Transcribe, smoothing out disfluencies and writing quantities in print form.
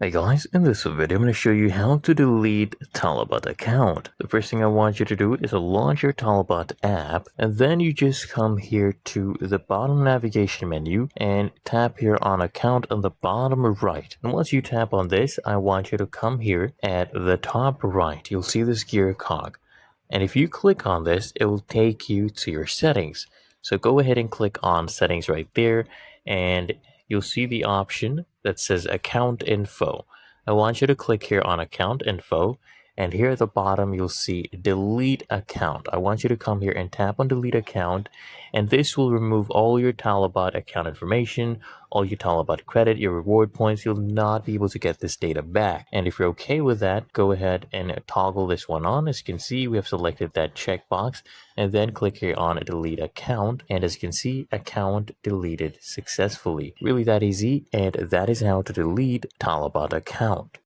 Hey guys, in this video I'm going to show you how to delete Talabat account. The first thing I want you to do is launch your Talabat app, and then you just come here to the bottom navigation menu and tap here on account on the bottom right. And once you tap on this, I want you to come here at the top right. You'll see this gear cog. And if you click on this, it will take you to your settings. So go ahead and click on settings right there, and you'll see the option that says account info. I want you to click here on account info, and here at the bottom you'll see delete account. I want you to come here and tap on delete account, and this will remove all your Talabat account information, all your Talabat credit, your reward points. You'll not be able to get this data back. And if you're okay with that, go ahead and toggle this one on. As you can see, we have selected that checkbox, and then click here on delete account, and as you can see, account deleted successfully. Really that easy, and that is how to delete Talabat account.